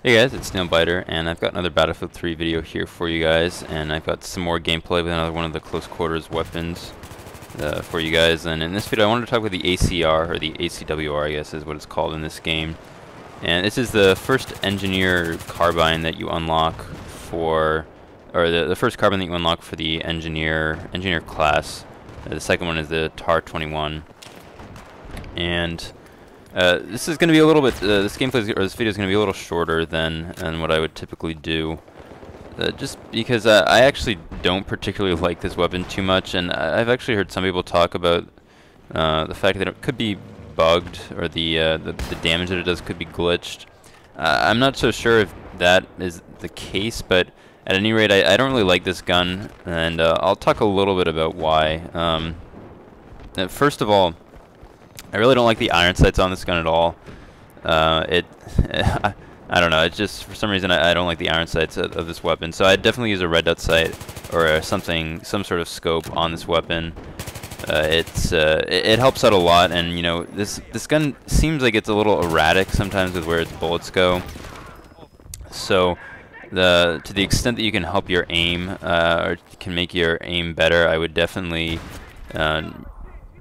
Hey guys, it's Nailbiter, and I've got another Battlefield 3 video here for you guys, and I've got some more gameplay with another one of the close quarters weapons for you guys. And in this video I wanted to talk about the ACR, or the ACW-R I guess is what it's called in this game. And this is the first engineer carbine that you unlock for, or the first carbine that you unlock for the engineer class. The second one is the TAR-21. And this is going to be a little bit, this video is going to be a little shorter than what I would typically do. Just because I actually don't particularly like this weapon too much, and I've actually heard some people talk about the fact that it could be bugged, or the damage that it does could be glitched. I'm not so sure if that is the case, but at any rate, I don't really like this gun, and I'll talk a little bit about why. First of all, I really don't like the iron sights on this gun at all. I don't know, it's just, for some reason, I don't like the iron sights of this weapon. So I'd definitely use a red dot sight, or some sort of scope on this weapon. It helps out a lot, and you know, this gun seems like it's a little erratic sometimes with where its bullets go. So to the extent that you can help your aim, or can make your aim better, I would definitely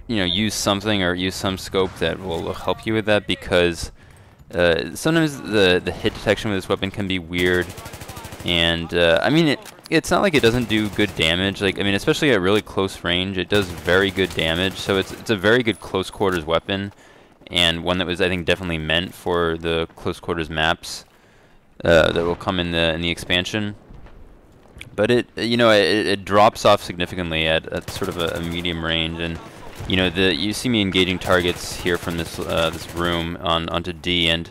you know, use something or use some scope that will help you with that, because sometimes the hit detection with this weapon can be weird, and I mean, it's not like it doesn't do good damage. Like, I mean, especially at really close range, it does very good damage. So it's a very good close quarters weapon, and one that was, I think, definitely meant for the close quarters maps that will come in the expansion. But it drops off significantly at sort of a medium range, and you know, you see me engaging targets here from this room onto D, and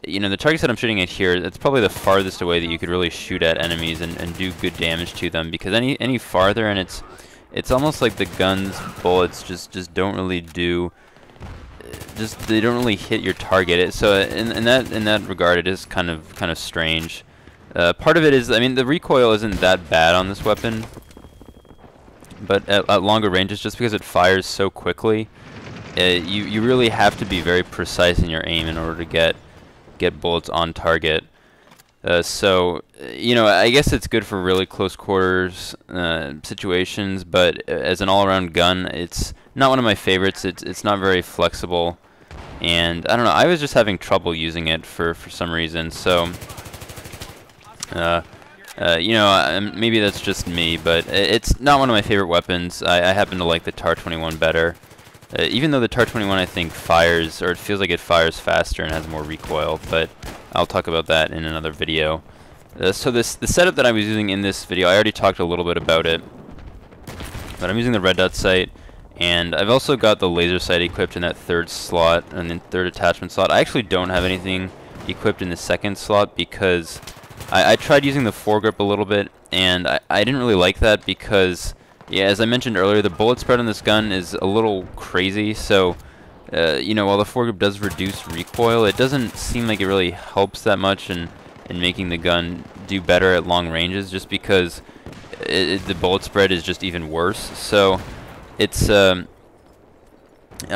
you know, the targets that I'm shooting at here, it's probably the farthest away that you could really shoot at enemies and do good damage to them, because any farther, and it's almost like the gun's bullets just don't really do, they don't really hit your target. So in that regard, it is kind of strange. Part of it is, I mean, the recoil isn't that bad on this weapon, but at longer ranges, just because it fires so quickly, you really have to be very precise in your aim in order to get bullets on target. So you know, I guess it's good for really close quarters situations, but as an all-around gun, it's not one of my favorites. It's not very flexible, and I don't know, I was just having trouble using it for some reason. So you know, maybe that's just me, but it's not one of my favorite weapons. I happen to like the TAR-21 better. Even though the TAR-21, I think, fires, or it feels like it fires faster and has more recoil, but I'll talk about that in another video. So the setup that I was using in this video, I already talked a little bit about it, but I'm using the red dot sight, and I've also got the laser sight equipped in that third slot, and then third attachment slot. I actually don't have anything equipped in the second slot, because I tried using the foregrip a little bit, and I didn't really like that, because, yeah, as I mentioned earlier, the bullet spread on this gun is a little crazy. So you know, while the foregrip does reduce recoil, it doesn't seem like it really helps that much in making the gun do better at long ranges, just because the bullet spread is just even worse. So it's I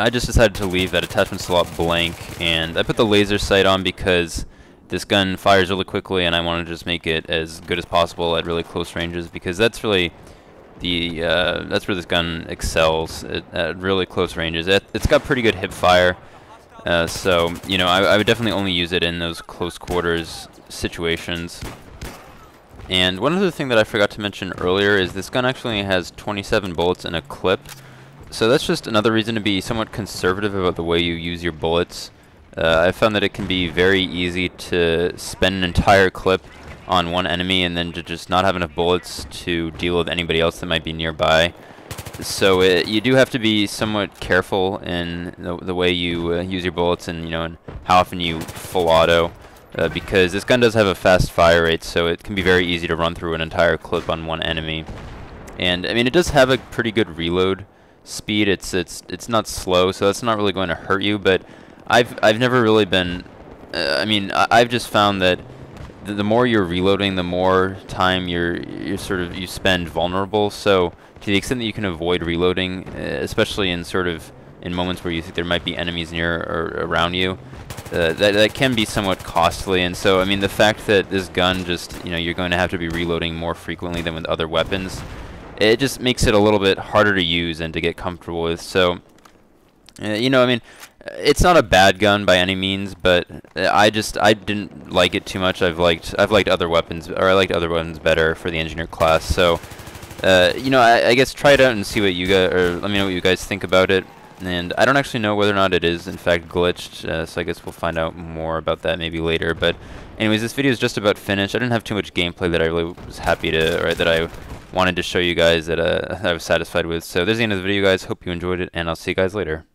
just decided to leave that attachment slot blank, and I put the laser sight on because this gun fires really quickly, and I want to just make it as good as possible at really close ranges, because that's really that's where this gun excels, at really close ranges. It's got pretty good hip fire, so you know, I would definitely only use it in those close quarters situations. And one other thing that I forgot to mention earlier is this gun actually has 27 bullets in a clip, so that's just another reason to be somewhat conservative about the way you use your bullets. I found that it can be very easy to spend an entire clip on one enemy and then to just not have enough bullets to deal with anybody else that might be nearby. So you do have to be somewhat careful in the way you use your bullets, and you know, and how often you full auto, because this gun does have a fast fire rate, so it can be very easy to run through an entire clip on one enemy. And I mean, it does have a pretty good reload speed. It's not slow, so that's not really going to hurt you. But I've never really been. I mean, I've just found that the more you're reloading, the more time you spend vulnerable. So to the extent that you can avoid reloading, especially in in moments where you think there might be enemies near or around you. That can be somewhat costly, and so I mean the fact that this gun just, you know, you're going to have to be reloading more frequently than with other weapons, it just makes it a little bit harder to use and to get comfortable with. So you know, I mean, it's not a bad gun by any means, but I didn't like it too much. I've liked other weapons, or I liked other weapons better for the engineer class. So you know, I guess try it out and see what you guys, or let me know what you guys think about it. And I don't actually know whether or not it is in fact glitched, so I guess we'll find out more about that maybe later. But anyways, this video is just about finished. I didn't have too much gameplay that I really was happy to, or that I wanted to show you guys that I was satisfied with. So there's the end of the video, guys. Hope you enjoyed it, and I'll see you guys later.